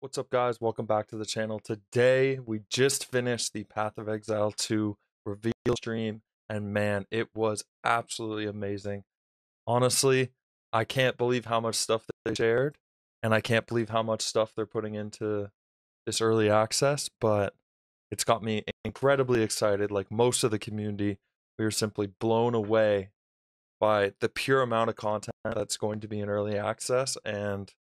What's up, guys? Welcome back to the channel. Today, we just finished the Path of Exile 2 reveal stream, and man, it was absolutely amazing. Honestly, I can't believe how much stuff that they shared, and I can't believe how much stuff they're putting into this early access, but it's got me incredibly excited. Like most of the community, we were simply blown away by the pure amount of content that's going to be in early access, and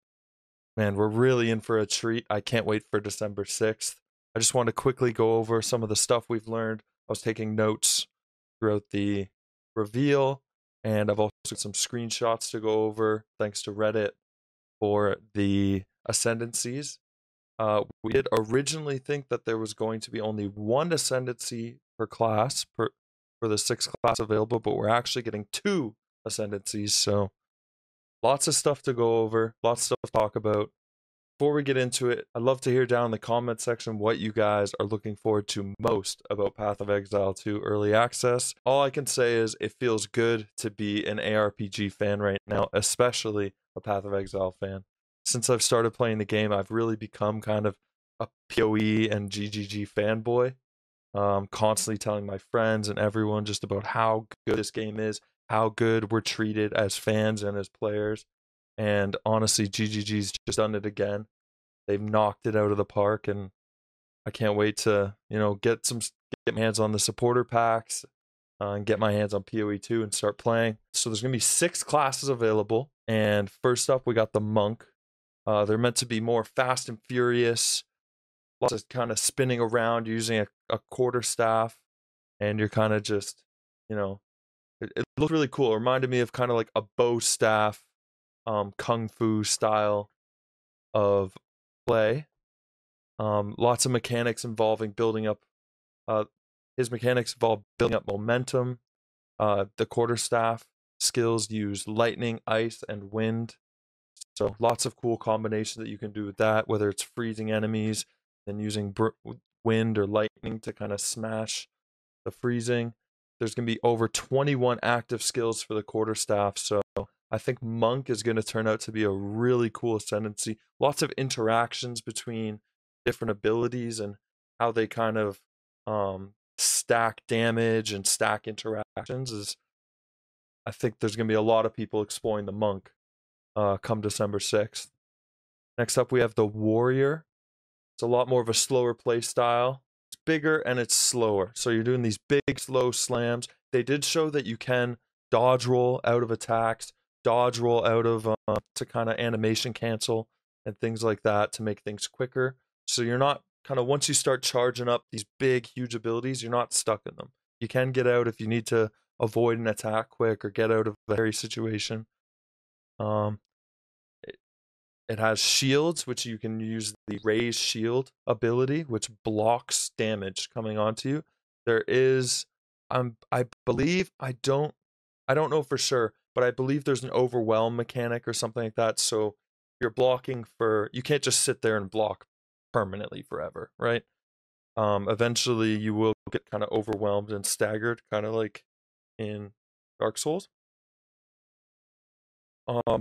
man, we're really in for a treat. I can't wait for December 6th. I just want to quickly go over some of the stuff we've learned. I was taking notes throughout the reveal, and I've also got some screenshots to go over, thanks to Reddit, for the ascendancies. We did originally think that there was going to be only one ascendancy per class for the 6 class available, but we're actually getting 2 ascendancies. So lots of stuff to go over, lots of stuff to talk about. Before we get into it, I'd love to hear down in the comment section what you guys are looking forward to most about Path of Exile 2 Early Access. All I can say is it feels good to be an ARPG fan right now, especially a Path of Exile fan. Since I've started playing the game, I've really become kind of a PoE and GGG fanboy. Constantly telling my friends and everyone just about how good this game is, how good we're treated as fans and as players. And honestly, GGG's just done it again. They've knocked it out of the park, and I can't wait to get my hands on the supporter packs and get my hands on PoE 2 and start playing. So there's gonna be 6 classes available, and first up we got the monk. They're meant to be more fast and furious, lots of kind of spinning around using a quarter staff, and you're kind of just it looked really cool. It reminded me of kind of like a bow staff, kung fu style of play. Lots of mechanics involving building up. Uh, his mechanics involve building up momentum. The quarterstaff skills use lightning, ice, and wind. So lots of cool combinations that you can do with that, whether it's freezing enemies and using wind or lightning to kind of smash the freezing. There's going to be over 21 active skills for the quarterstaff. So I think Monk is going to turn out to be a really cool ascendancy. Lots of interactions between different abilities and how they kind of stack damage and stack interactions. Is I think there's going to be a lot of people exploring the Monk come December 6th. Next up, we have the Warrior. It's a lot more of a slower play style. It's bigger and it's slower. So you're doing these big, slow slams. They did show that you can dodge roll out of attacks, dodge roll out of to kind of animation cancel and things like that to make things quicker. So you're not kind of, once you start charging up these big, huge abilities, you're not stuck in them. You can get out if you need to avoid an attack quick or get out of a hairy situation. Um, it has shields, which you can use the raise shield ability, which blocks damage coming onto you. There is, I believe, I don't know for sure, but I believe there's an overwhelm mechanic or something like that. So you're blocking you can't just sit there and block permanently forever, right? Eventually you will get kind of overwhelmed and staggered, kind of like in Dark Souls.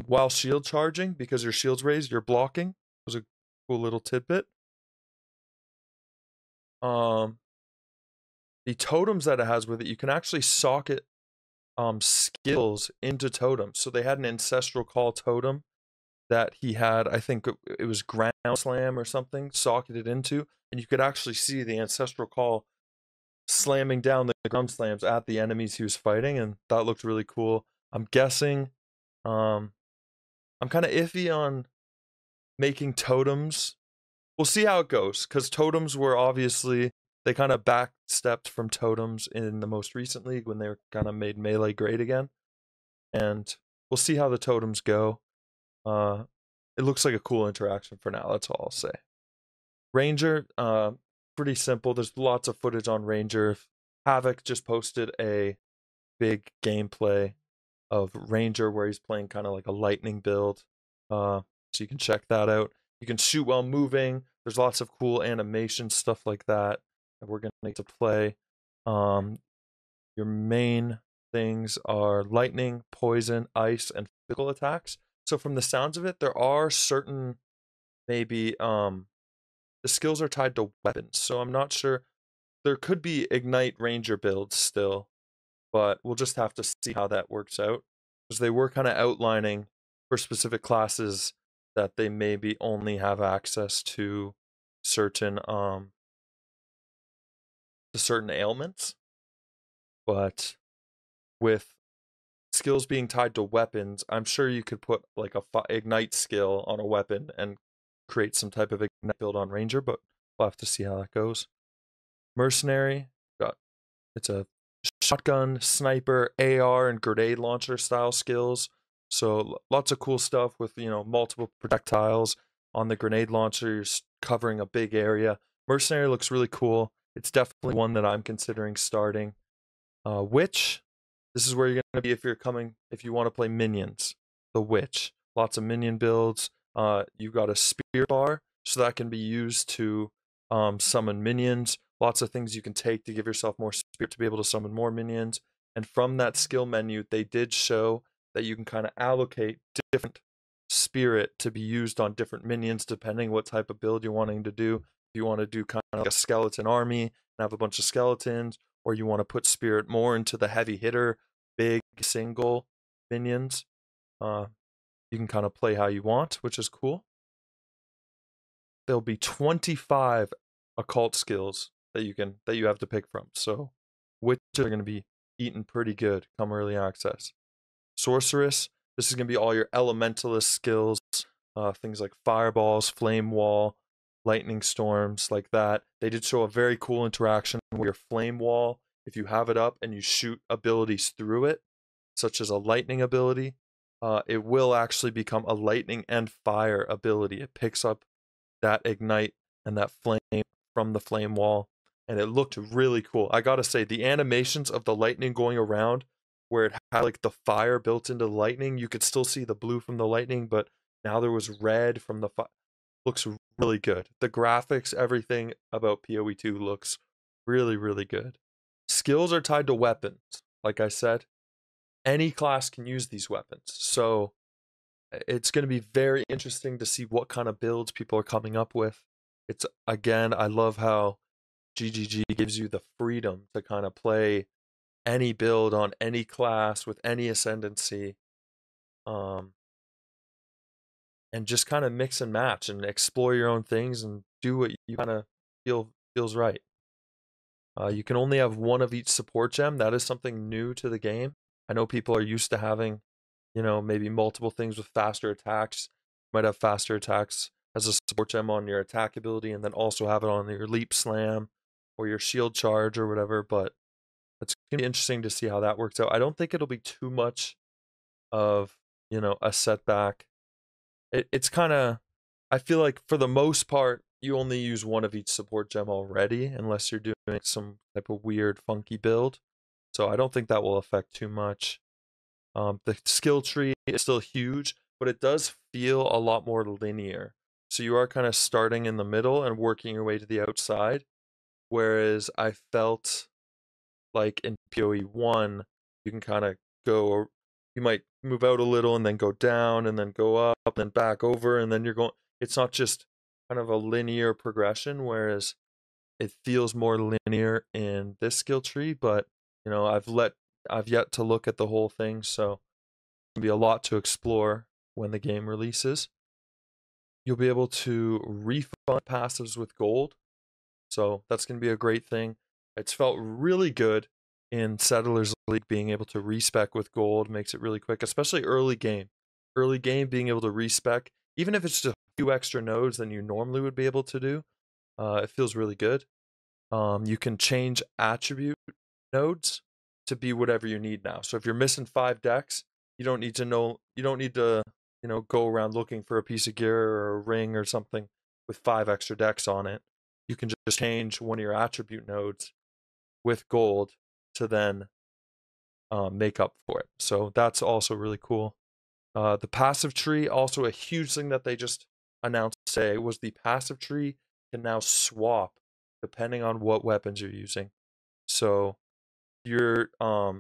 While shield charging, because your shield's raised, you're blocking. Was a cool little tidbit. Um, the totems that it has with it, you can actually socket skills into totems. So they had an ancestral call totem that he had, I think it was ground slam or something, socketed into, and you could actually see the ancestral call slamming down the ground slams at the enemies he was fighting, and that looked really cool. I'm guessing, I'm kind of iffy on making totems. We'll see how it goes, because totems were obviously, they kind of backstepped from totems in the most recent league when they were kind of made melee great again. And we'll see how the totems go. It looks like a cool interaction for now. That's all I'll say. Ranger, pretty simple. There's lots of footage on Ranger. Havoc just posted a big gameplay of Ranger where he's playing kind of like a lightning build. So you can check that out. You can shoot while moving. There's lots of cool animation stuff like that we're gonna need to play. Your main things are lightning, poison, ice, and physical attacks. So from the sounds of it, there are certain maybe the skills are tied to weapons. So I'm not sure. There could be Ignite Ranger builds still, but we'll just have to see how that works out. Because they were kind of outlining for specific classes that they maybe only have access certain um to certain ailments. But with skills being tied to weapons, I'm sure you could put like a ignite skill on a weapon and create some type of ignite build on Ranger, but we'll have to see how that goes. Mercenary, got it's a shotgun, sniper, AR, and grenade launcher style skills. So lots of cool stuff with multiple projectiles on the grenade launchers covering a big area. Mercenary looks really cool. It's definitely one that I'm considering starting. Witch, this is where you're gonna be if you want to play minions. The Witch, lots of minion builds. You got a spear bar, so that can be used to summon minions. Lots of things you can take to give yourself more spirit to be able to summon more minions. And from that skill menu, they did show that you can kind of allocate different spirit to be used on different minions depending what type of build you're wanting to do. If you want to do kind of like a skeleton army and have a bunch of skeletons, or you want to put spirit more into the heavy hitter, big single minions, uh, you can kind of play how you want, which is cool. There'll be 25 occult skills that you have to pick from. So which are going to be eaten pretty good come early access. Sorceress, this is going to be all your elementalist skills, things like fireballs, flame wall, lightning storms, like that. They did show a very cool interaction where your flame wall, if you have it up and you shoot abilities through it, such as a lightning ability, it will actually become a lightning and fire ability. It picks up that ignite and that flame from the flame wall, and it looked really cool. I gotta say, the animations of the lightning going around, where it had like the fire built into the lightning, you could still see the blue from the lightning, but now there was red from the fire. Looks really good. The graphics, everything about PoE2 looks really, really good. Skills are tied to weapons. Like I said, any class can use these weapons. So it's going to be very interesting to see what kind of builds people are coming up with. It's again, I love how GGG gives you the freedom to kind of play any build on any class with any ascendancy, um, and just kind of mix and match and explore your own things and do what you kind of feels right. You can only have one of each support gem. That is something new to the game. I know people are used to having, maybe multiple things with faster attacks. You might have faster attacks as a support gem on your attack ability, and then also have it on your leap slam or your shield charge or whatever. But it's gonna be interesting to see how that works out. I don't think it'll be too much of a setback. It's kind of, I feel like for the most part you only use one of each support gem already, unless you're doing some type of weird funky build. So I don't think that will affect too much. The skill tree is still huge, but it does feel a lot more linear. So you are kind of starting in the middle and working your way to the outside. Whereas I felt like in PoE1, you can kind of go, you might move out a little and then go down and then go up and then back over, and then you're going, it's not just kind of a linear progression, whereas it feels more linear in this skill tree. But I've yet to look at the whole thing, so be a lot to explore when the game releases. You'll be able to refund passives with gold, so that's going to be a great thing. It's felt really good in Settlers League being able to respec with gold makes it really quick, especially early game. Early game being able to respec, even if it's just a few extra nodes than you normally would be able to do, it feels really good. You can change attribute nodes to be whatever you need now. So if you're missing 5 decks, you don't need to, go around looking for a piece of gear or a ring or something with 5 extra decks on it. You can just change one of your attribute nodes with gold to then make up for it. So that's also really cool. The passive tree, also a huge thing that they just announced today, was the passive tree can now swap depending on what weapons you're using. So you're I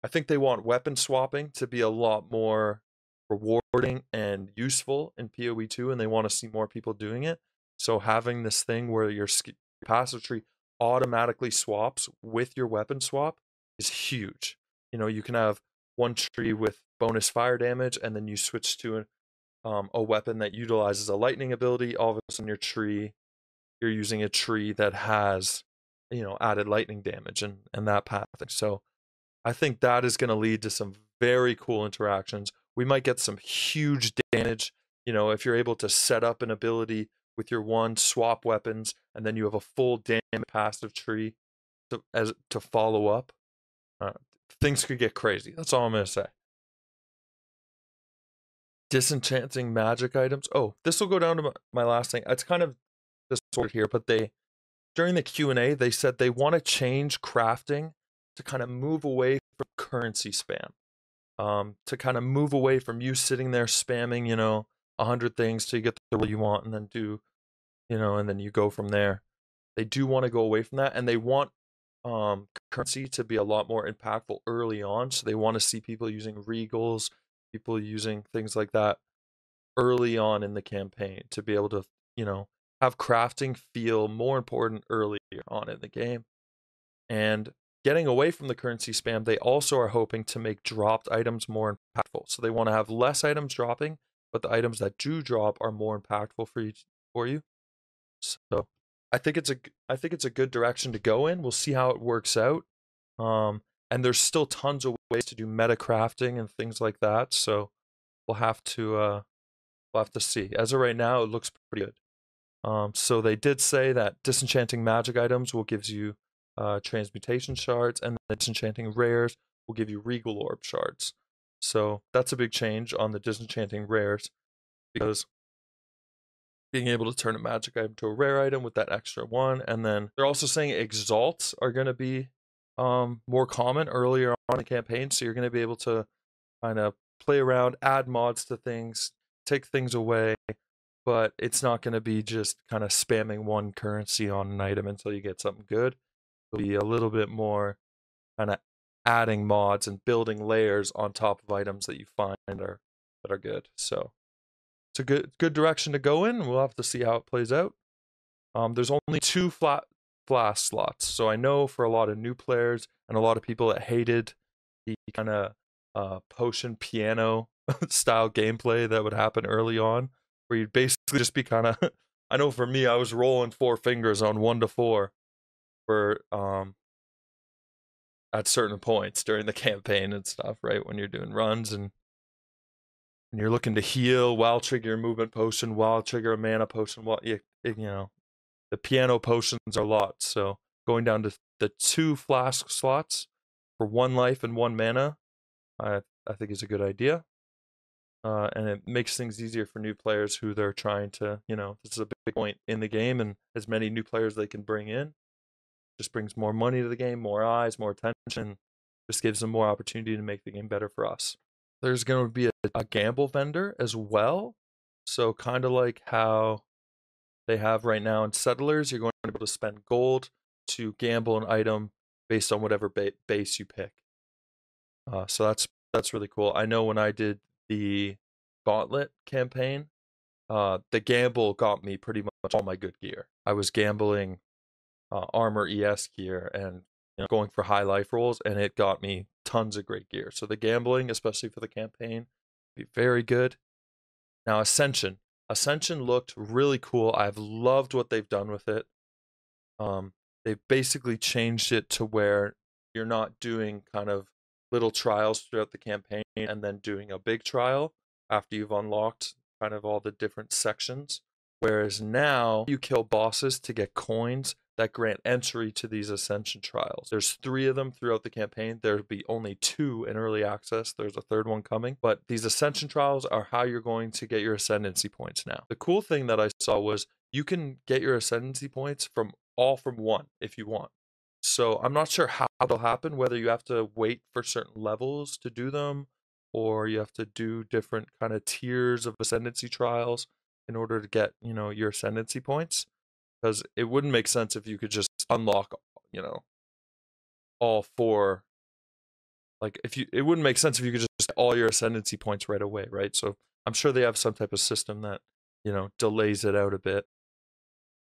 think they want weapon swapping to be a lot more rewarding and useful in PoE 2, and they want to see more people doing it. So having this thing where your passive tree automatically swaps with your weapon swap is huge. You know, you can have one tree with bonus fire damage, and then you switch to a weapon that utilizes a lightning ability. All of a sudden, you're using a tree that has, you know, added lightning damage and that path. So I think that is going to lead to some very cool interactions. We might get some huge damage. You know, if you're able to set up an ability with your one, swap weapons, and then you have a full damage passive tree to follow up, uh, things could get crazy. That's all I'm going to say. Disenchanting magic items. Oh, this will go down to my last thing. It's kind of disordered here, but during the Q&A, they said they want to change crafting to kind of move away from currency spam. To kind of move away from you sitting there spamming, you know, 100 things till you get the role you want and then do, you know, and then you go from there. They do want to go away from that, and they want currency to be a lot more impactful early on. So they want to see people using regals, people using things like that early on in the campaign to be able to, you know, have crafting feel more important earlier on in the game. And getting away from the currency spam, they also are hoping to make dropped items more impactful. So they want to have less items dropping, but the items that do drop are more impactful for you. So I think it's a good direction to go in. We'll see how it works out. And there's still tons of ways to do meta crafting and things like that. So we'll have to see. As of right now, it looks pretty good. So they did say that disenchanting magic items will give you transmutation shards, and the disenchanting rares will give you regal orb shards. So that's a big change on the disenchanting rares, because being able to turn a magic item to a rare item with that extra one, and then they're also saying exalts are going to be more common earlier on in the campaign, so you're going to be able to kind of play around, add mods to things, take things away, but it's not going to be just kind of spamming one currency on an item until you get something good. It'll be a little bit more kind of adding mods and building layers on top of items that you find that are good. So it's a good direction to go in. We'll have to see how it plays out. There's only 2 flask slots, so I know for a lot of new players and a lot of people that hated the kind of potion piano style gameplay that would happen early on, where you'd basically just be kind of I know for me, I was rolling 4 fingers on 1 to 4 for at certain points during the campaign and stuff, right? When you're doing runs and you're looking to heal while trigger your movement potion, while trigger a mana potion, while you know, the piano potions are lots. So going down to the 2 flask slots for 1 life and 1 mana, I think is a good idea. And it makes things easier for new players who they're trying to, you know, this is a big point in the game, and as many new players they can bring in just brings more money to the game, more eyes, more attention, just gives them more opportunity to make the game better for us. There's going to be a gamble vendor as well. So kind of like how they have right now in Settlers, you're going to be able to spend gold to gamble an item based on whatever base you pick. So that's really cool. I know when I did the Gauntlet campaign, the gamble got me pretty much all my good gear. I was gambling armor ES gear and, you know, going for high life rolls, and it got me tons of great gear. So the gambling, especially for the campaign, be very good. Now Ascension looked really cool. I've loved what they've done with it. They've basically changed it to where you're not doing kind of little trials throughout the campaign and then doing a big trial after you've unlocked kind of all the different sections. Whereas now you kill bosses to get coins that grant entry to these Ascension trials. There's 3 of them throughout the campaign. There'll be only 2 in early access. There's a 3rd one coming. But these Ascension trials are how you're going to get your Ascendancy points now. The cool thing that I saw was you can get your Ascendancy points from 1 if you want. So I'm not sure how it'll happen, whether you have to wait for certain levels to do them, or you have to do different kind of tiers of Ascendancy trials in order to get, you know, your Ascendancy points. Because it wouldn't make sense if you could just unlock, you know, all 4. Like it wouldn't make sense if you could just all your ascendancy points right away, right? So I'm sure they have some type of system that, delays it out a bit.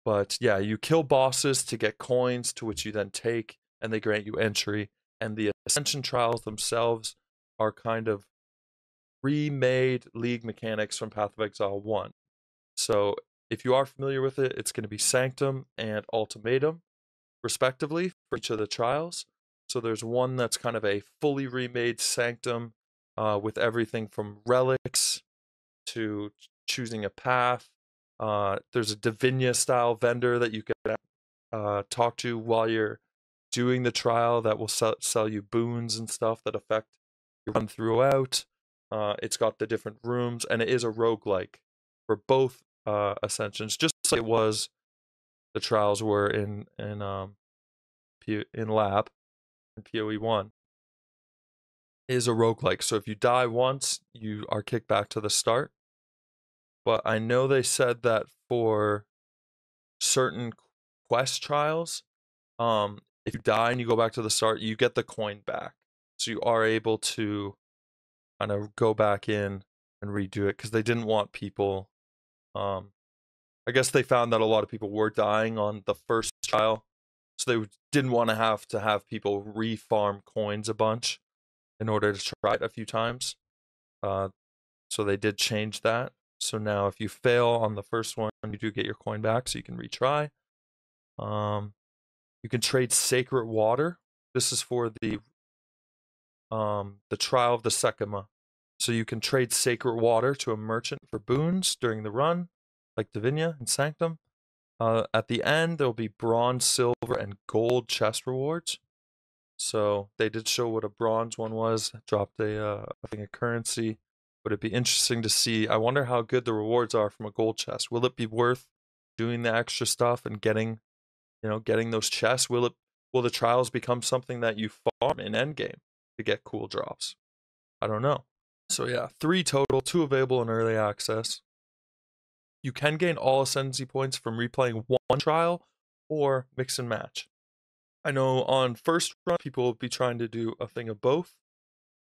But yeah, you kill bosses to get coins, to which you then take, and they grant you entry. And the Ascension trials themselves are kind of remade League mechanics from Path of Exile 1. So if you are familiar with it, it's going to be Sanctum and Ultimatum, respectively, for each of the trials. So there's one that's kind of a fully remade Sanctum with everything from relics to choosing a path. There's a Divinia style vendor that you can talk to while you're doing the trial that will sell you boons and stuff that affect your run throughout. It's got the different rooms, and it is a roguelike for both ascensions, just like it was the trials were in lab in PoE1. Is a roguelike. So if you die once, you are kicked back to the start. But I know they said that for certain quest trials, if you die and you go back to the start, you get the coin back. So you are able to kind of go back in and redo it because they didn't want people. I guess they found that a lot of people were dying on the first trial, so they didn't want to have people refarm coins a bunch in order to try it a few times. So they did change that. So now if you fail on the first one, you do get your coin back, so you can retry. You can trade sacred water. This is for the trial of the Sekima. So you can trade sacred water to a merchant for boons during the run, like Divinia and Sanctum. At the end, there'll be bronze, silver, and gold chest rewards. So they did show what a bronze one was. Dropped a thing of currency. Would it be interesting to see? I wonder how good the rewards are from a gold chest. Will it be worth doing the extra stuff and getting those chests? Will the trials become something that you farm in Endgame to get cool drops? I don't know. So yeah, 3 total, 2 available in early access. You can gain all ascendancy points from replaying one trial or mix and match. I know on first run people will be trying to do a thing of both.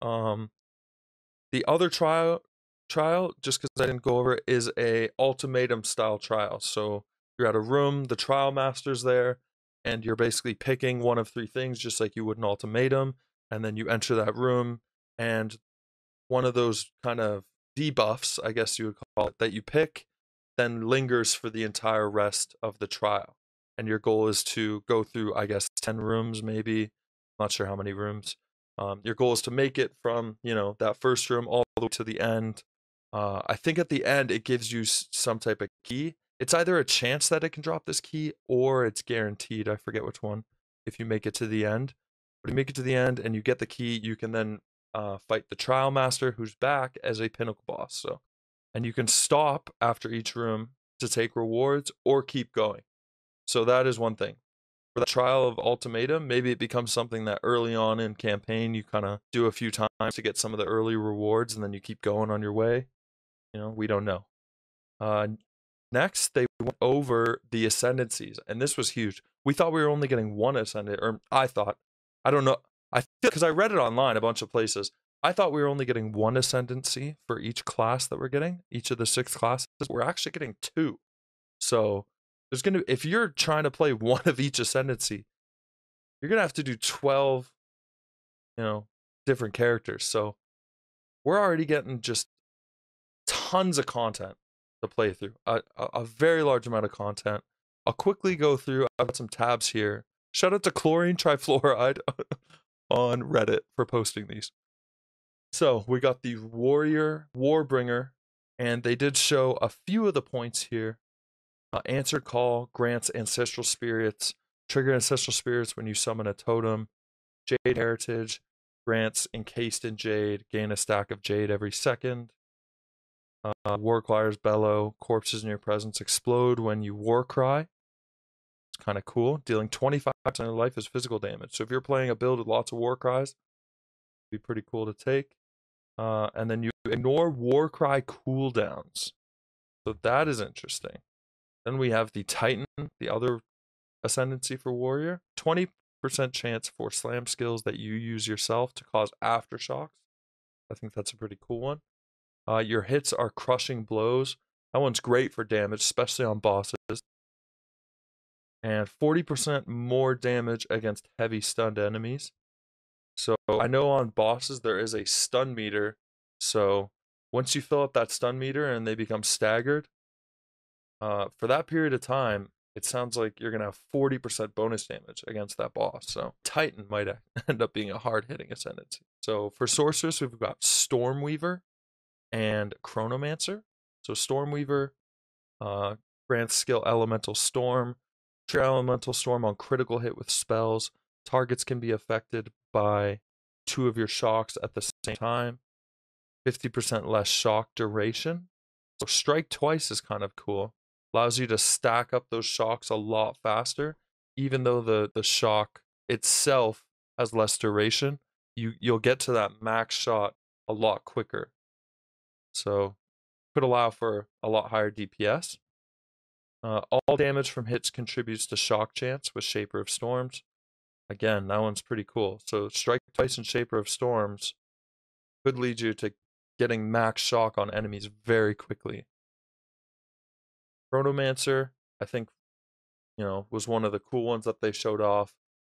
The other trial, just because I didn't go over it, is a ultimatum style trial. So you're at a room, the trial master's there, and you're basically picking one of 3 things, just like you would an ultimatum, and then you enter that room, and one of those kind of debuffs, I guess you would call it, that you pick, then lingers for the entire rest of the trial. And your goal is to go through, I guess, 10 rooms, maybe. I'm not sure how many rooms. Your goal is to make it from, that first room all the way to the end. I think at the end, it gives you some type of key. It's either a chance that it can drop this key or it's guaranteed. I forget which one, if you make it to the end. But if you make it to the end and you get the key, you can then fight the trial master, who's back as a pinnacle boss. So, and you can stop after each room to take rewards or keep going. So that is one thing. For the trial of ultimatum, maybe it becomes something that early on in campaign you kind of do a few times to get some of the early rewards, and then you keep going on your way. We don't know. Next, they went over the ascendancies, and this was huge. We thought we were only getting one ascendant, or I thought. I don't know. I feel because I read it online a bunch of places. I thought we were only getting one ascendancy for each class that we're getting, each of the 6 classes. We're actually getting 2. So if you're trying to play one of each ascendancy, you're gonna have to do 12, different characters. So we're already getting just tons of content to play through, a very large amount of content. I'll quickly go through. I've got some tabs here. Shout out to Chlorine Trifluoride on Reddit for posting these. So we got the Warrior Warbringer, and they did show a few of the points here. Answer call grants ancestral spirits. Trigger ancestral spirits when you summon a totem. Jade heritage grants encased in jade. Gain a stack of jade every second. Warcryer's bellow. Corpses in your presence explode when you war cry. It's kind of cool. Dealing 25% of life as physical damage. So if you're playing a build with lots of war cries, it'd be pretty cool to take. And then you ignore war cry cooldowns. So that is interesting. Then we have the Titan, the other ascendancy for warrior. 20% chance for slam skills that you use yourself to cause aftershocks. I think that's a pretty cool one. Your hits are crushing blows. That one's great for damage, especially on bosses. And 40% more damage against heavy stunned enemies. So I know on bosses there is a stun meter. So once you fill up that stun meter and they become staggered, for that period of time, it sounds like you're gonna have 40% bonus damage against that boss. So Titan might end up being a hard hitting ascendancy. So for sorceress, we've got Stormweaver and Chronomancer. So Stormweaver grants skill Elemental Storm. Trigger Elemental Storm on critical hit with spells. Targets can be affected by 2 of your shocks at the same time. 50% less shock duration. So strike twice is kind of cool. Allows you to stack up those shocks a lot faster, even though the shock itself has less duration. You'll get to that max shot a lot quicker. So could allow for a lot higher DPS. All damage from hits contributes to shock chance with Shaper of Storms. Again, that one's pretty cool. So strike twice in Shaper of Storms could lead you to getting max shock on enemies very quickly. Chronomancer, I think, was one of the cool ones that they showed off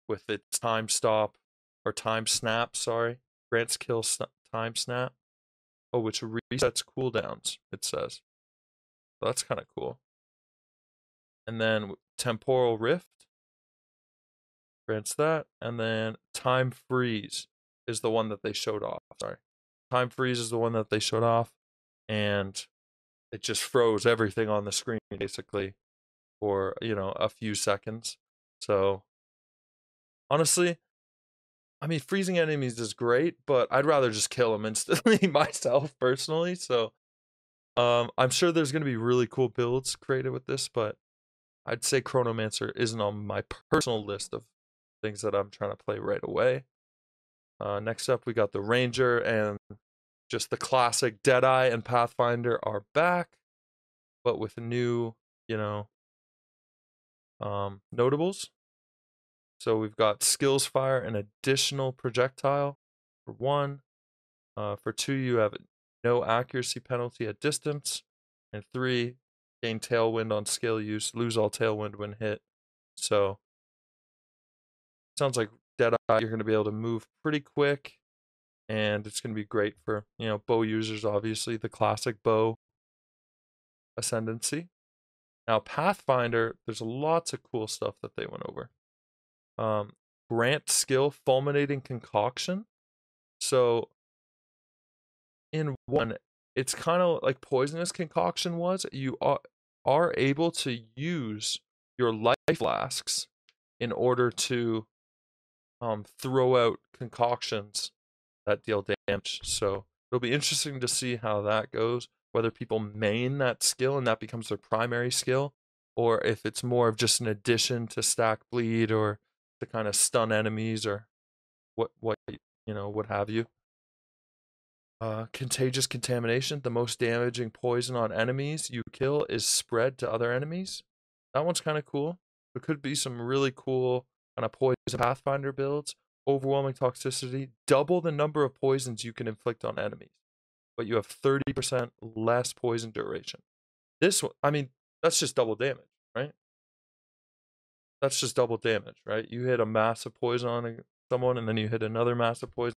with its time stop or time snap, sorry. Grants kill time snap. Oh, which resets cooldowns, it says. So that's kind of cool. And then Temporal Rift grants that. And then Time Freeze is the one that they showed off. Sorry. Time Freeze is the one that they showed off. And it just froze everything on the screen basically for, a few seconds. So honestly, I mean, freezing enemies is great, but I'd rather just kill them instantly myself personally. So I'm sure there's going to be really cool builds created with this, but I'd say Chronomancer isn't on my personal list of things that I'm trying to play right away. Next up, we got the Ranger, and just the classic Deadeye and Pathfinder are back, but with new, notables. So we've got Skills Fire, an additional projectile for 1. For 2, you have no accuracy penalty at distance. And 3, gain Tailwind on skill use, lose all Tailwind when hit. So sounds like Deadeye, you're going to be able to move pretty quick, and it's going to be great for, bow users, obviously, the classic bow ascendancy. Now, Pathfinder, there's lots of cool stuff that they went over. Grant skill Fulminating Concoction. So in 1, it's kind of like Poisonous Concoction was. You are able to use your life flasks in order to throw out concoctions that deal damage. So it'll be interesting to see how that goes, whether people main that skill and that becomes their primary skill, or if it's more of just an addition to stack bleed or to kind of stun enemies or what have you. Contagious Contamination. The most damaging poison on enemies you kill is spread to other enemies. That one's kind of cool. There could be some really cool kind of poison Pathfinder builds. Overwhelming toxicity. Double the number of poisons you can inflict on enemies, but you have 30% less poison duration. This one, I mean, that's just double damage, right? That's just double damage, right? You hit a massive poison on someone, and then you hit another massive poison.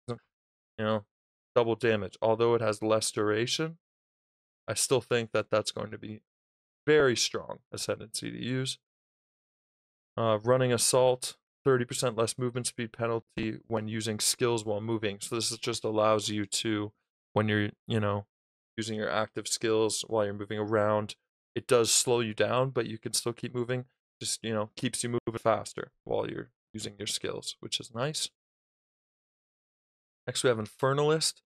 Double damage. Although it has less duration, I still think that that's going to be very strong ascendancy to use. Running Assault, 30% less movement speed penalty when using skills while moving. So this just allows you to, when you're, using your active skills while you're moving around, it does slow you down, but you can still keep moving. Just, keeps you moving faster while you're using your skills, which is nice. Next we have Infernalist.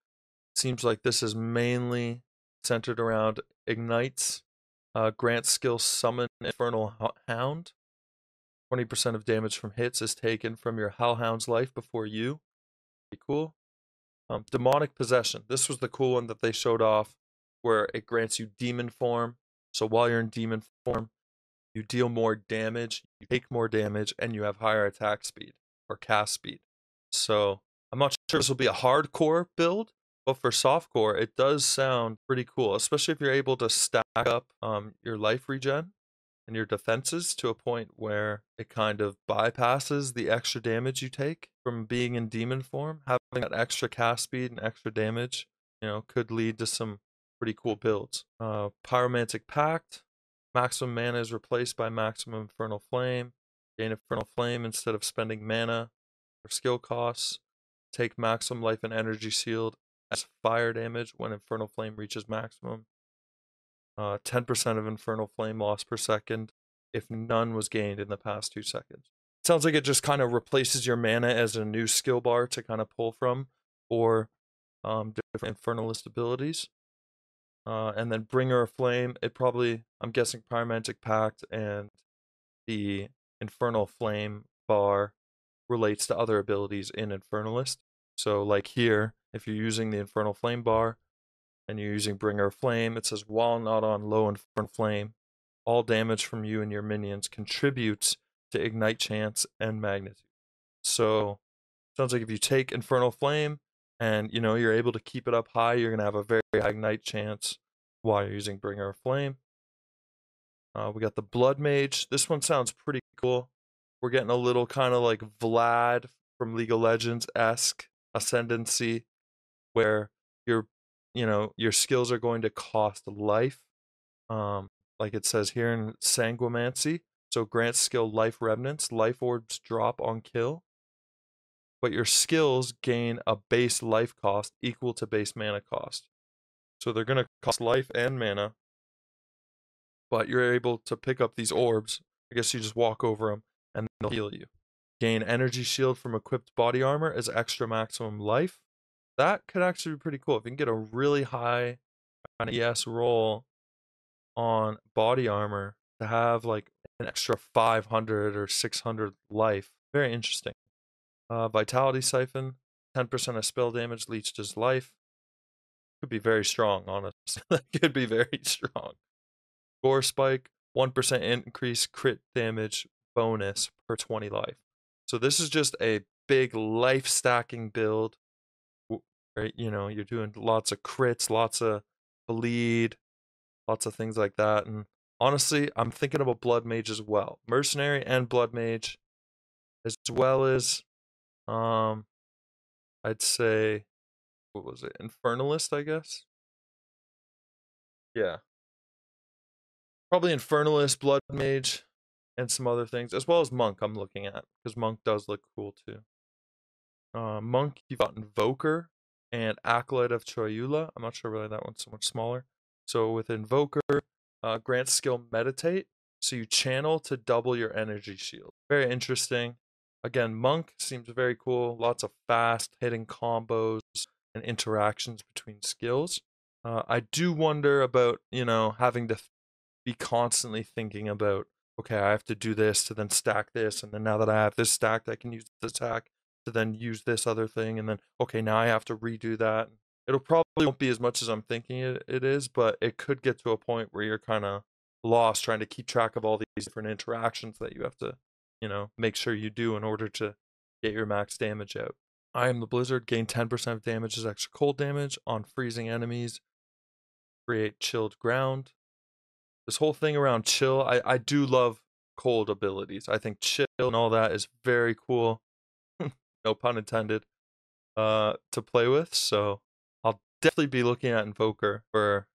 Seems like this is mainly centered around Ignites. Grant skill Summon Infernal Hound. 20% of damage from hits is taken from your Hellhound's life before you. Pretty cool. Demonic Possession. This was the cool one that they showed off, where it grants you demon form. So while you're in demon form, you deal more damage, you take more damage, and you have higher attack speed or cast speed. So I'm not sure this will be a hardcore build, But for softcore, it does sound pretty cool, especially if you're able to stack up your life regen and your defenses to a point where it kind of bypasses the extra damage you take from being in demon form. Having that extra cast speed and extra damage, could lead to some pretty cool builds. Pyromantic Pact, maximum mana is replaced by maximum Infernal Flame. Gain Infernal Flame instead of spending mana or skill costs. Take maximum life and energy shield as fire damage when Infernal Flame reaches maximum. 10% of Infernal Flame loss per second if none was gained in the past 2 seconds. Sounds like it just kind of replaces your mana as a new skill bar to kind of pull from, or different Infernalist abilities. And then Bringer of Flame, I'm guessing Pyromantic Pact and the Infernal Flame bar relates to other abilities in Infernalist. So like here, if you're using the Infernal Flame bar and you're using Bringer of Flame, it says while not on low Infernal Flame, all damage from you and your minions contributes to ignite chance and magnitude. So sounds like if you take Infernal Flame and you're able to keep it up high, you're gonna have a very high ignite chance while you're using Bringer of Flame. We got the Blood Mage. This one sounds pretty cool. We're getting a little kind of like Vlad from League of Legends-esque ascendancy, where your skills are going to cost life. Like it says here in Sanguimancy. So grants skill life revenants. Life orbs drop on kill. But your skills gain a base life cost equal to base mana cost. So they're going to cost life and mana. But you're able to pick up these orbs. I guess you just walk over them and they'll heal you. Gain energy shield from equipped body armor as extra maximum life. That could actually be pretty cool. If you can get a really high kind of ES roll on body armor to have like an extra 500 or 600 life. Very interesting. Vitality Siphon, 10% of spell damage leeches life. Could be very strong, honestly. That could be very strong. Gore Spike, 1% increase crit damage bonus per 20 life. So this is just a big life stacking build. Right? You're doing lots of crits, lots of bleed, lots of things like that. And honestly, I'm thinking about Blood Mage as well. Mercenary and Blood Mage, as well as I'd say, what was it? Infernalist, I guess. Yeah. Probably Infernalist, Blood Mage, and some other things, as well as Monk I'm looking at, because Monk does look cool too. Monk, you've got Invoker and Acolyte of Troyula. I'm not sure whether that one's so much smaller. So with Invoker, grants skill Meditate. So you channel to double your energy shield. Very interesting. Again, Monk seems very cool. Lots of fast hitting combos and interactions between skills. I do wonder about, having to be constantly thinking about, okay, I have to do this to then stack this. And then now that I have this stacked, I can use this attack to then use this other thing. And then, okay, now I have to redo that. It'll probably won't be as much as I'm thinking it is, but it could get to a point where you're kind of lost trying to keep track of all these different interactions that you have to, make sure you do in order to get your max damage out. I am the Blizzard, gain 10% of damage as extra cold damage on freezing enemies. Create chilled ground. This whole thing around chill, I do love cold abilities. I think chill and all that is very cool. No pun intended. To play with. So I'll definitely be looking at Invoker for,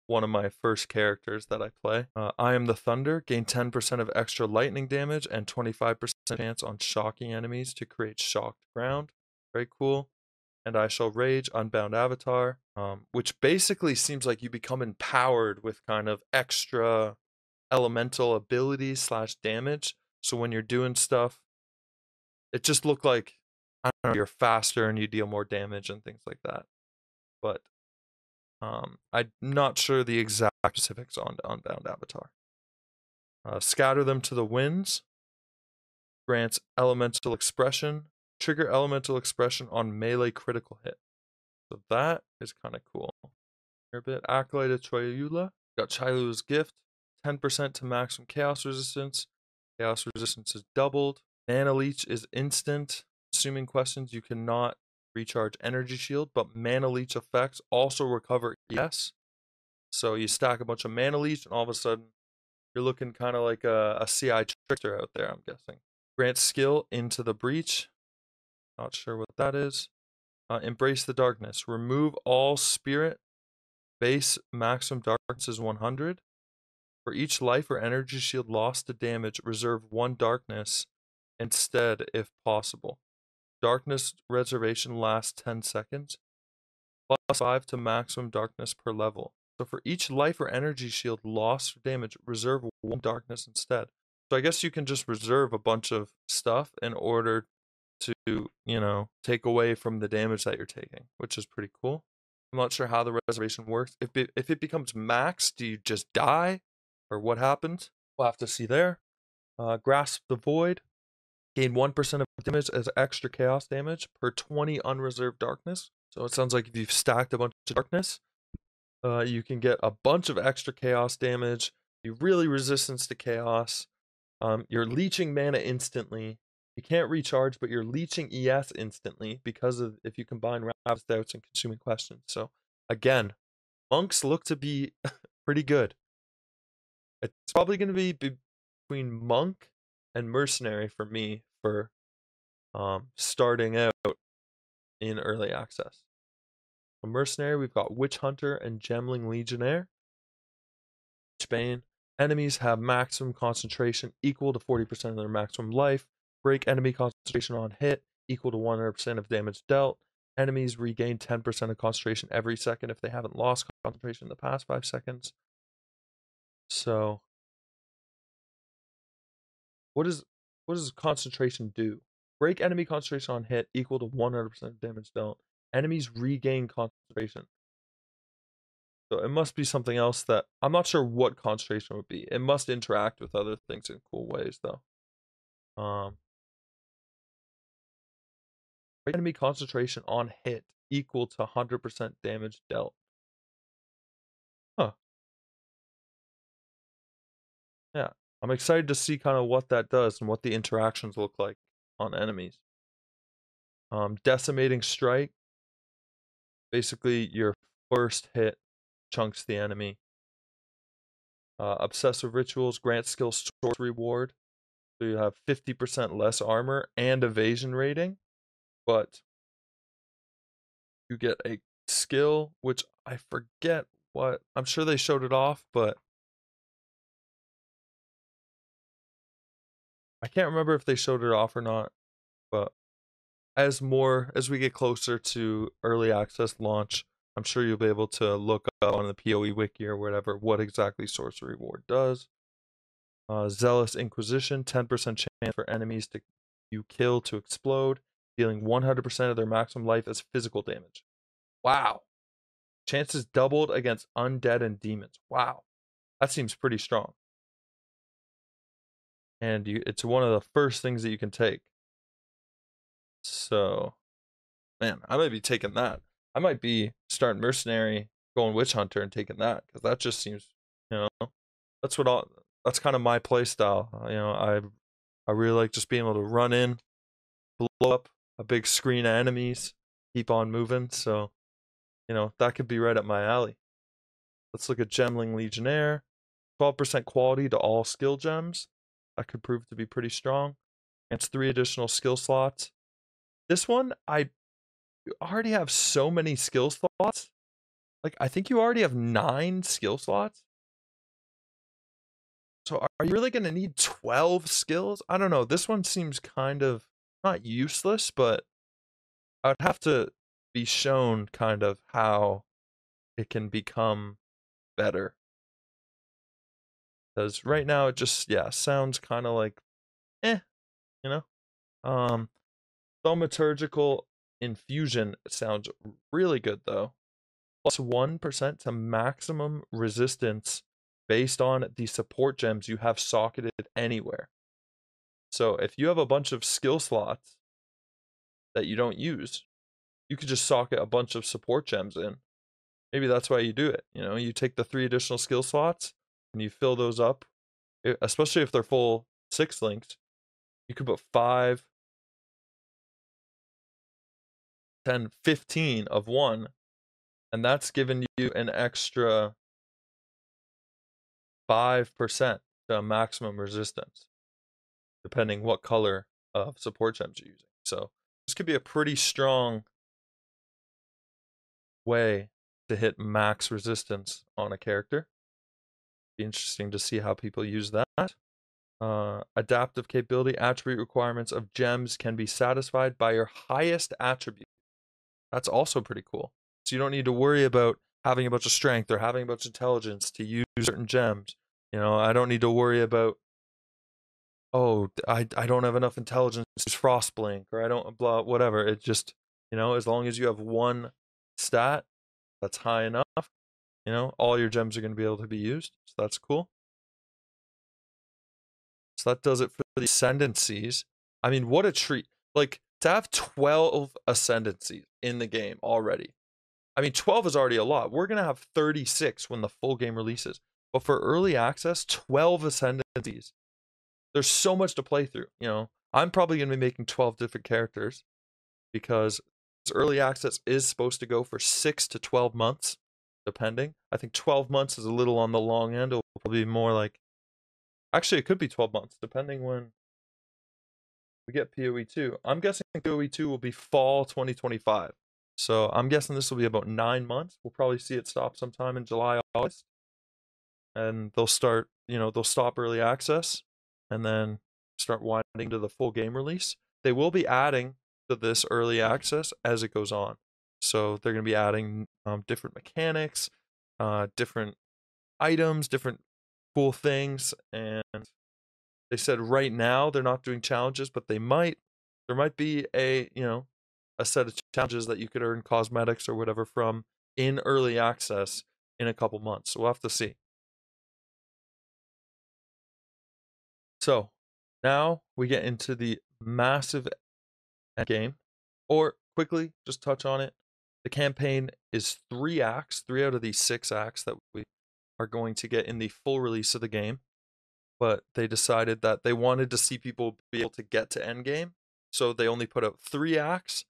one of my first characters that I play. I am the Thunder, gain 10% of extra lightning damage and 25% chance on shocking enemies to create shocked ground. Very cool. And I shall rage, Unbound Avatar, which basically seems like you become empowered with kind of extra elemental abilities slash damage. So when you're doing stuff, it just looked like, I don't know, you're faster and you deal more damage and things like that. But I'm not sure the exact specifics on Unbound Avatar. Scatter them to the winds. Grants elemental expression. Trigger elemental expression on melee critical hit. So that is kind of cool. Here a bit. Acolyte of Troyula. Got Chailu's gift. 10% to maximum chaos resistance. Chaos resistance is doubled. Mana leech is instant. Assuming questions, you cannot recharge energy shield, but mana leech effects also recover ES. So you stack a bunch of mana leech, and all of a sudden you're looking kind of like a CI trickster out there, I'm guessing. Grant skill into the breach. Not sure what that is. Embrace the darkness. Remove all spirit. Base maximum darkness is 100. For each life or energy shield lost to damage, reserve 1 darkness instead if possible. Darkness reservation lasts 10 seconds. Plus 5 to maximum darkness per level. So for each life or energy shield lost or damage, reserve 1 darkness instead. So I guess you can just reserve a bunch of stuff in order to, take away from the damage that you're taking, which is pretty cool. I'm not sure how the reservation works. If it becomes max, do you just die? Or what happens? We'll have to see there. Grasp the Void. Gain 1% of damage as extra chaos damage per 20 unreserved darkness. So it sounds like if you've stacked a bunch of darkness, you can get a bunch of extra chaos damage. You're really resistant to chaos. You're leeching mana instantly. You can't recharge, but you're leeching ES instantly because of if you combine Rav's Doubts and Consuming Questions. So again, monks look to be pretty good. It's probably going to be between monk and mercenary for me for starting out in early access. A mercenary, we've got Witch Hunter and Gemling Legionnaire. Bane. Enemies have maximum concentration equal to 40% of their maximum life. Break enemy concentration on hit equal to 100% of damage dealt. Enemies regain 10% of concentration every second if they haven't lost concentration in the past 5 seconds. So, what does concentration do? Break enemy concentration on hit equal to 100% of damage dealt. Enemies regain concentration. So it must be something else that I'm not sure what concentration would be. It must interact with other things in cool ways, though. Enemy concentration on hit equal to 100% damage dealt. Huh. Yeah. I'm excited to see kind of what that does and what the interactions look like on enemies. Decimating Strike. Basically, your first hit chunks the enemy. Obsessive Rituals grant skill source reward. So you have 50% less armor and evasion rating, but you get a skill, which I forget what. I'm sure they showed it off, but I can't remember if they showed it off or not. But as we get closer to early access launch, I'm sure you'll be able to look up on the PoE wiki or whatever what exactly Sorcery Ward does. Zealous Inquisition, 10% chance for enemies you kill to explode, dealing 100% of their maximum life as physical damage. Wow. Chances doubled against undead and demons. Wow. That seems pretty strong. And it's one of the first things that you can take. So, man, I might be taking that. I might be starting Mercenary, going Witch Hunter, and taking that because that just seems, that's kind of my play style. I really like just being able to run in, blow up a big screen of enemies, keep on moving. So, that could be right up my alley. Let's look at Gemling Legionnaire. 12% quality to all skill gems. That could prove to be pretty strong. It's 3 additional skill slots. This one, I already have so many skill slots. Like, I think you already have 9 skill slots. So are you really going to need 12 skills? I don't know. This one seems kind of not useless, but I would have to be shown kind of how it can become better. Because right now it just, sounds kind of like, you know? Thaumaturgical Infusion sounds really good, though. Plus 1% to maximum resistance based on the support gems you have socketed anywhere. So if you have a bunch of skill slots that you don't use, you could just socket a bunch of support gems in. Maybe that's why you do it. You take the 3 additional skill slots and you fill those up, especially if they're full 6 links. You could put 5 10, 15 of one, and that's given you an extra 5% to maximum resistance, depending what color of support gems you're using. So this could be a pretty strong way to hit max resistance on a character. Be interesting to see how people use that. Adaptive capability, attribute requirements of gems can be satisfied by your highest attribute. That's also pretty cool. So you don't need to worry about having a bunch of strength or having a bunch of intelligence to use certain gems. You know, I don't need to worry about, oh, I don't have enough intelligence to use Frostblink, or I don't, blah, whatever. It just, you know, as long as you have one stat that's high enough, you know, all your gems are going to be able to be used. So that's cool. So that does it for the ascendancies. I mean, what a treat. Like, to have 12 ascendancies in the game already. I mean, 12 is already a lot. We're going to have 36 when the full game releases. But for early access, 12 ascendancies. There's so much to play through. You know, I'm probably going to be making 12 different characters because early access is supposed to go for 6 to 12 months, depending. I think 12 months is a little on the long end. It'll probably be more like, actually, it could be 12 months, depending when we get PoE 2. I'm guessing PoE 2 will be fall 2025. So I'm guessing this will be about 9 months. We'll probably see it stop sometime in July, August. And they'll start, you know, they'll stop early access and then start winding to the full game release. They will be adding to this early access as it goes on. So they're going to be adding different mechanics, different items, different cool things. And they said right now they're not doing challenges, but they might. There might be a, you know, a set of challenges that you could earn cosmetics or whatever from in early access in a couple months. So we'll have to see. So now we get into the massive game, or quickly just touch on it. The campaign is 3 acts, 3 out of these 6 acts that we are going to get in the full release of the game. But they decided that they wanted to see people be able to get to Endgame, so they only put out 3 acts,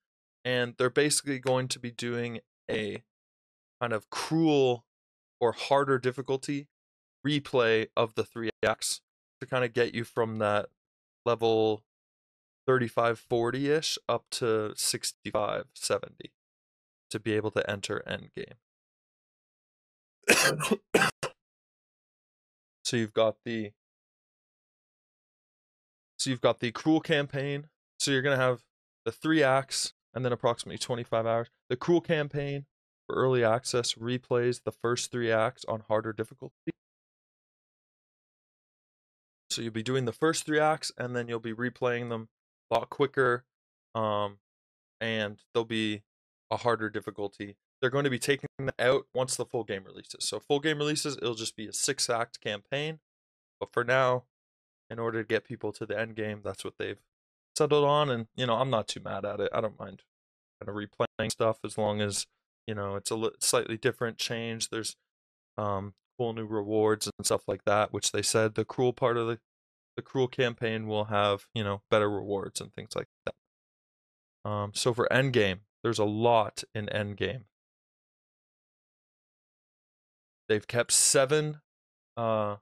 and they're basically going to be doing a kind of cruel or harder difficulty replay of the 3 acts to kind of get you from that level 35, 40-ish up to 65, 70 to be able to enter Endgame. So you've got the cruel campaign. So you're going to have the 3 acts and then approximately 25 hours. The cruel campaign for early access replays the first 3 acts on harder difficulty. So you'll be doing the first 3 acts and then you'll be replaying them a lot quicker, and they'll be a harder difficulty. They're going to be taking them out once the full game releases. So full game releases, it'll just be a 6-act campaign. But for now, in order to get people to the end game, that's what they've settled on. And, you know, I'm not too mad at it. I don't mind kind of replaying stuff as long as, you know, it's a slightly different change. There's cool new rewards and stuff like that, which they said the cruel part of the cruel campaign will have, you know, better rewards and things like that. So for Endgame, there's a lot in Endgame. They've kept 7 kind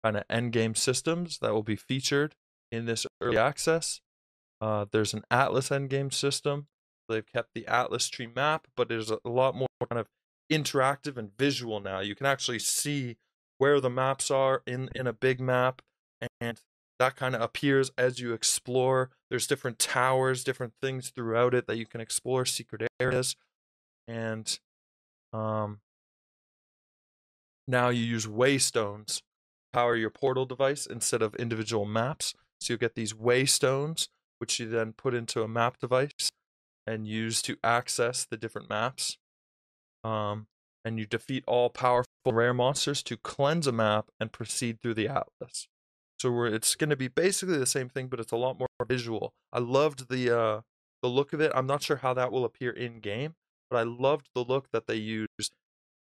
of Endgame systems that will be featured in this early access. There's an Atlas Endgame system. They've kept the Atlas tree map, but there's a lot more kind of interactive and visual now. You can actually see where the maps are in a big map, and that kind of appears as you explore. There's different towers, different things throughout it that you can explore, secret areas, and now you use waystones to power your portal device instead of individual maps. So you get these waystones, which you then put into a map device and use to access the different maps. And you defeat all powerful rare monsters to cleanse a map and proceed through the Atlas. So it's going to be basically the same thing, but it's a lot more visual. I loved the look of it. I'm not sure how that will appear in game, but I loved the look that they used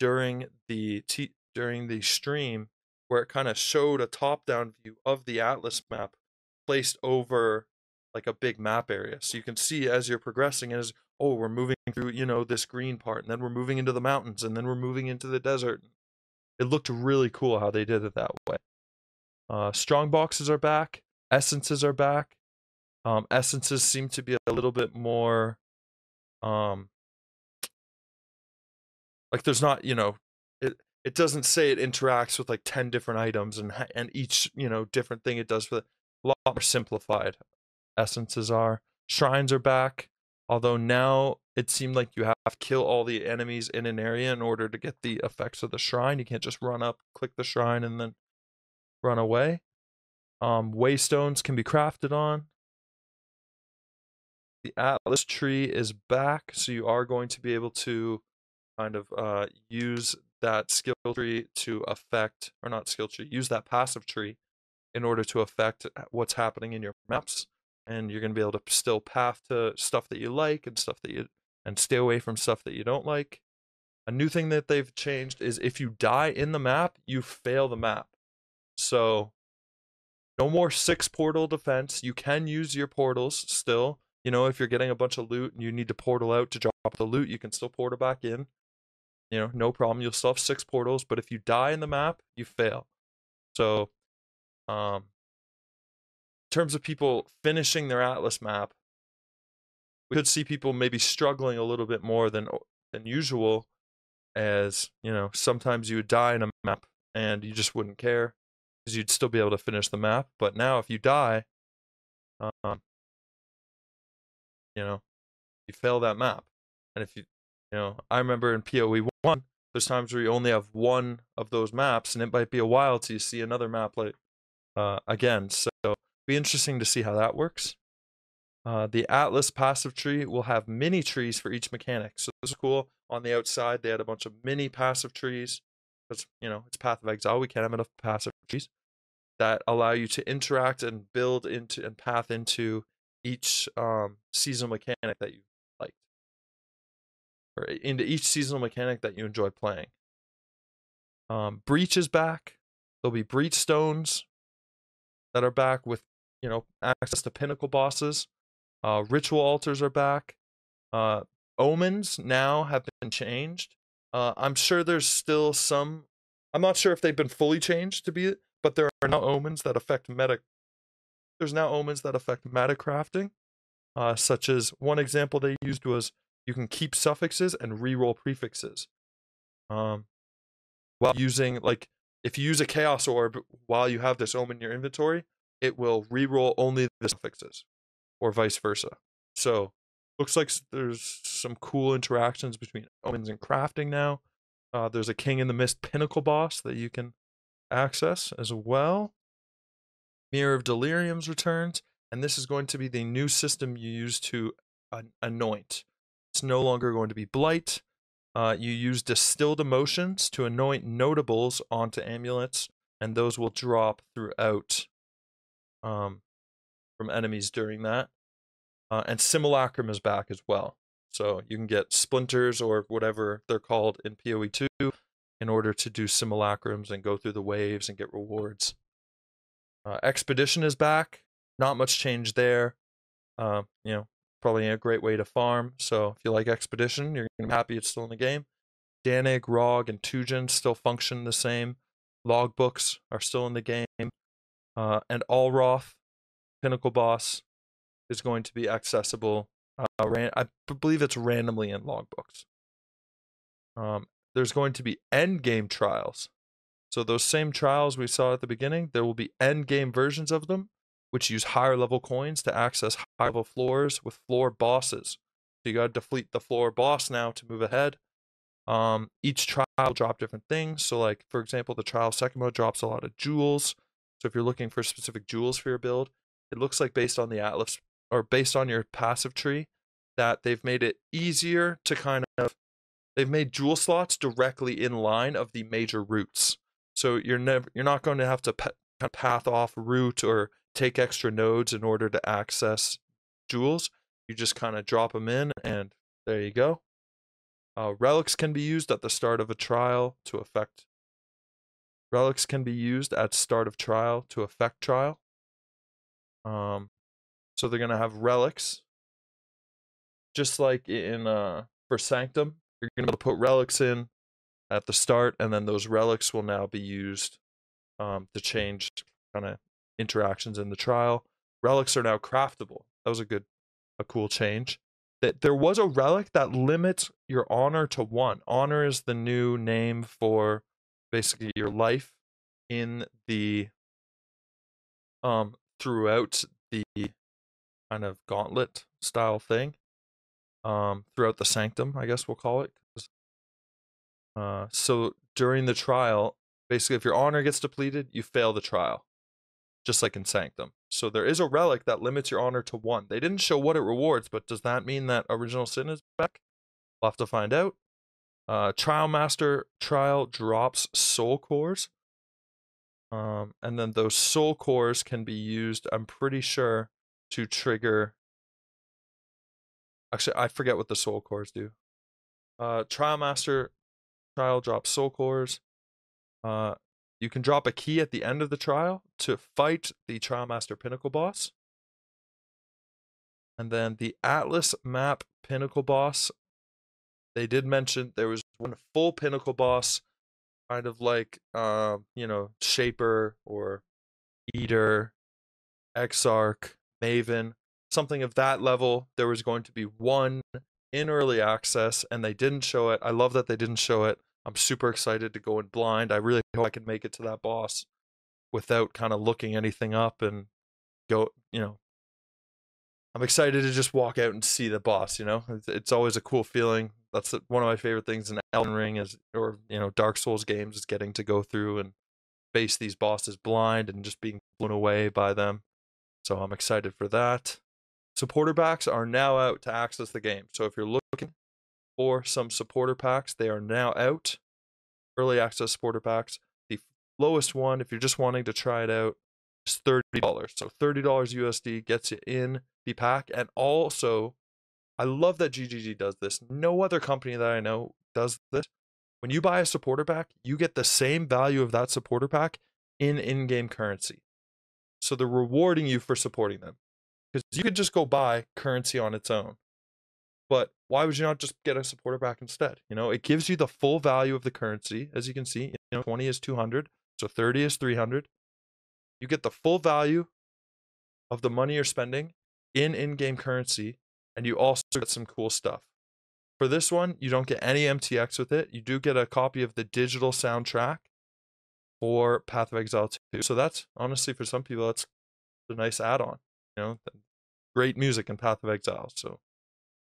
during the stream, where it kind of showed a top-down view of the Atlas map placed over like a big map area. So you can see as you're progressing, as oh, we're moving through, this green part, and then we're moving into the mountains, and then we're moving into the desert. It looked really cool how they did it that way. Strong boxes are back. Essences are back. Essences seem to be a little bit more, um, like there's not, it doesn't say it interacts with like 10 different items and each, different thing it does for a lot more simplified. Essences are. Shrines are back. Although now it seemed like you have to kill all the enemies in an area in order to get the effects of the shrine. You can't just run up, click the shrine, and then run away. Waystones can be crafted on. The Atlas tree is back, so you are going to be able to kind of use that skill tree to affect, or not skill tree, use that passive tree in order to affect what's happening in your maps. And you're going to be able to still path to stuff that you like and and stay away from stuff that you don't like. A new thing that they've changed is if you die in the map, you fail the map. So no more 6 portal defense. You can use your portals still. If you're getting a bunch of loot and you need to portal out to drop the loot, you can still portal back in. No problem. You'll still have 6 portals, but if you die in the map, you fail. So, in terms of people finishing their Atlas map, we could see people maybe struggling a little bit more than usual, as sometimes you would die in a map and you just wouldn't care because you'd still be able to finish the map. But now, if you die, you fail that map. And if I remember in PoE 1, there's times where you only have one of those maps, and it might be a while till you see another map like again. So it'll be interesting to see how that works. The Atlas passive tree will have mini trees for each mechanic. So this is cool. On the outside, they had a bunch of mini passive trees. Because, it's Path of Exile. We can't have enough passive trees that allow you to interact and build into and path into each seasonal mechanic that you like, or into each seasonal mechanic that you enjoy playing. Breach is back. There'll be breach stones that are back with, access to pinnacle bosses. Ritual altars are back. Omens now have been changed. I'm sure there's still some. I'm not sure if they've been fully changed to be, but there are now omens that affect meta. There's now omens that affect meta crafting, such as one example they used was you can keep suffixes and reroll prefixes. While using, like, if you use a chaos orb while you have this omen in your inventory, it will reroll only the suffixes, or vice versa. So looks like there's some cool interactions between omens and crafting now. There's a King in the Mist pinnacle boss that you can access as well. Mirror of Deliriums returns, and this is going to be the new system you use to anoint. It's no longer going to be Blight. You use Distilled Emotions to anoint notables onto amulets, and those will drop throughout from enemies during that. And Simulacrum is back as well. So you can get splinters or whatever they're called in PoE 2 in order to do simulacrums and go through the waves and get rewards. Expedition is back. Not much change there. Probably a great way to farm. So if you like Expedition, you're going to be happy it's still in the game. Danig, Rog, and Tujen still function the same. Logbooks are still in the game. And Alroth, Pinnacle Boss, is going to be accessible. I believe it's randomly in logbooks. There's going to be endgame trials. So those same trials we saw at the beginning, there will be endgame versions of them, which use higher level coins to access high level floors with floor bosses. So you got to defeat the floor boss now to move ahead. Each trial will drop different things. So, like, for example, the trial second mode drops a lot of jewels. So if you're looking for specific jewels for your build, it looks like based on the Atlas or based on your passive tree, that they've made it easier to they've made jewel slots directly in line of the major routes. So you're not going to have to path off route or take extra nodes in order to access jewels. You just kind of drop them in, and there you go. Relics can be used at the start of a trial to affect. Relics can be used at start of trial to affect trial. So they're going to have relics just like in for Sanctum, you're gonna be able to put relics in at the start, and then those relics will now be used to change kind of interactions in the trial. Relics are now craftable. That was a cool change. That there was a relic that limits your honor to 1. Honor is the new name for basically your life in the throughout the kind of gauntlet style thing. Throughout the sanctum, I guess we'll call it. So during the trial, basically if your honor gets depleted, you fail the trial, just like in Sanctum. So there is a relic that limits your honor to 1. They didn't show what it rewards, but does that mean that Original Sin is back? We'll have to find out. Trial Master Trial drops soul cores. And then those soul cores can be used, I'm pretty sure, to trigger... Actually, I forget what the soul cores do. Trial Master Trial drops soul cores. You can drop a key at the end of the trial to fight the Trial Master Pinnacle boss. And then the Atlas map Pinnacle boss, they did mention there was one full Pinnacle boss, kind of like, Shaper or Eater, Exarch, Maven, something of that level. There was going to be one in early access, and they didn't show it. I love that they didn't show it. I'm super excited to go in blind. I really hope I can make it to that boss without kind of looking anything up and go, I'm excited to just walk out and see the boss, It's always a cool feeling. That's one of my favorite things in Elden Ring or Dark Souls games is getting to go through and face these bosses blind and just being blown away by them. So I'm excited for that. Supporter packs are now out to access the game. So if you're looking for some supporter packs, they are now out. Early access supporter packs. The lowest one, if you're just wanting to try it out, is $30. So $30 USD gets you in the pack. And also, I love that GGG does this. No other company that I know does this. When you buy a supporter pack, you get the same value of that supporter pack in-game currency. So they're rewarding you for supporting them. Because you could just go buy currency on its own. But why would you not just get a supporter pack instead? It gives you the full value of the currency. As you can see, 20 is 200, so 30 is 300. You get the full value of the money you're spending in-game currency, and you also get some cool stuff. For this one, you don't get any MTX with it. You do get a copy of the digital soundtrack for Path of Exile 2. So that's, honestly, for some people, that's a nice add-on. Great music in Path of Exile. So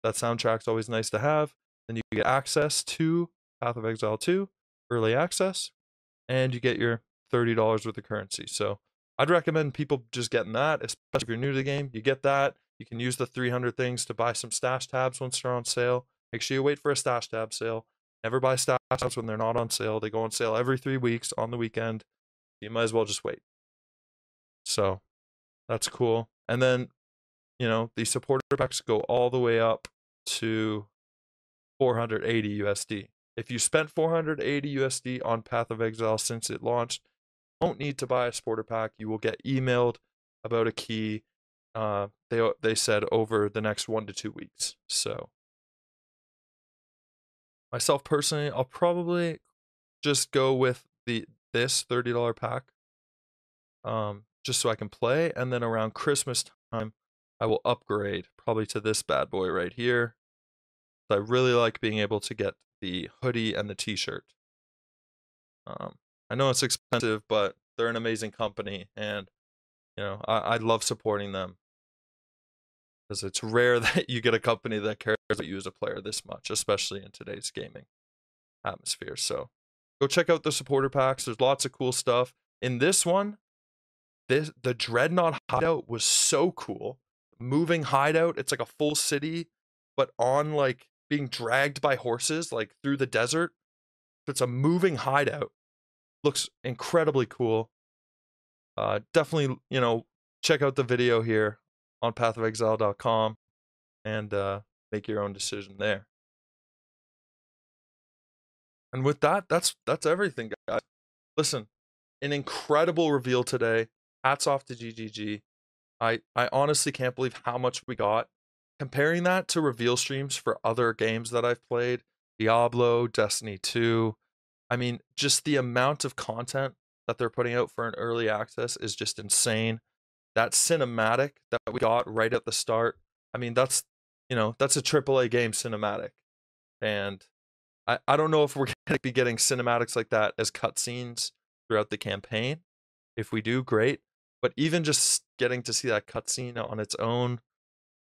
that soundtrack's always nice to have. Then you get access to Path of Exile 2, early access, and you get your $30 worth of currency. So I'd recommend people just getting that, especially if you're new to the game. You get that. You can use the 300 things to buy some stash tabs once they're on sale. Make sure you wait for a stash tab sale. Never buy stash tabs when they're not on sale. They go on sale every 3 weeks on the weekend. You might as well just wait. So that's cool. And then, the supporter packs go all the way up to 480 USD. If you spent 480 USD on Path of Exile since it launched, you don't need to buy a supporter pack. You will get emailed about a key. They said over the next 1 to 2 weeks. So myself personally, I'll probably just go with this $30 pack, just so I can play, and then around Christmas time, I will upgrade probably to this bad boy right here. I really like being able to get the hoodie and the t-shirt. I know it's expensive, but they're an amazing company, and I love supporting them because it's rare that you get a company that cares about you as a player this much, especially in today's gaming atmosphere. So go check out the supporter packs. There's lots of cool stuff. In this one, the Dreadnought hideout was so cool. Moving hideout, it's like a full city, but on like being dragged by horses like through the desert. It's a moving hideout. Looks incredibly cool. Definitely, check out the video here on pathofexile.com and make your own decision there. And with that, that's everything, guys. Listen, an incredible reveal today. Hats off to GGG. I honestly can't believe how much we got. comparing that to reveal streams for other games that I've played, Diablo, Destiny 2, I mean, just the amount of content that they're putting out for an early access is just insane. That cinematic that we got right at the start, I mean, that's a AAA game cinematic. And I don't know if we're going to be getting cinematics like that as cutscenes throughout the campaign. If we do, great. But even just getting to see that cutscene on its own,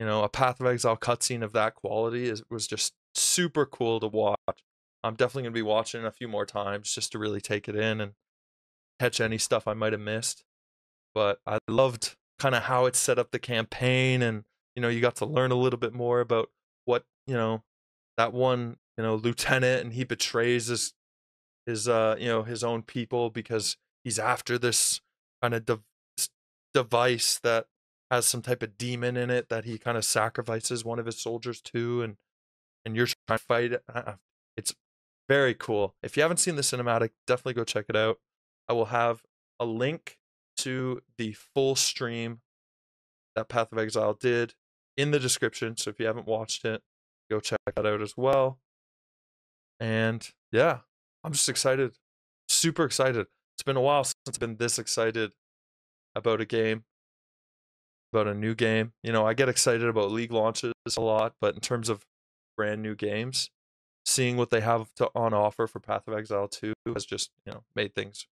a Path of Exile cutscene of that quality was just super cool to watch. I'm definitely going to be watching it a few more times just to really take it in and catch any stuff I might have missed. But I loved kind of how it set up the campaign, and you got to learn a little bit more about what that one lieutenant, and he betrays his own people because he's after this kind of device that has some type of demon in it that he kind of sacrifices one of his soldiers to, and you're trying to fight it. It's very cool. If you haven't seen the cinematic, definitely go check it out. I will have a link to the full stream that Path of Exile did in the description, so if you haven't watched it, go check that out as well. And yeah, I'm just excited, super excited. It's been a while since I've been this excited about a game, about a new game. I get excited about League launches a lot, but in terms of brand new games, seeing what they have on offer for Path of Exile 2 has just, made things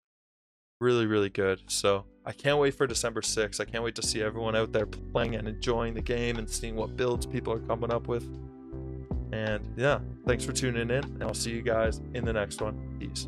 really, really good. So I can't wait for December 6th. I can't wait to see everyone out there playing and enjoying the game and seeing what builds people are coming up with. And yeah, thanks for tuning in, and I'll see you guys in the next one. Peace.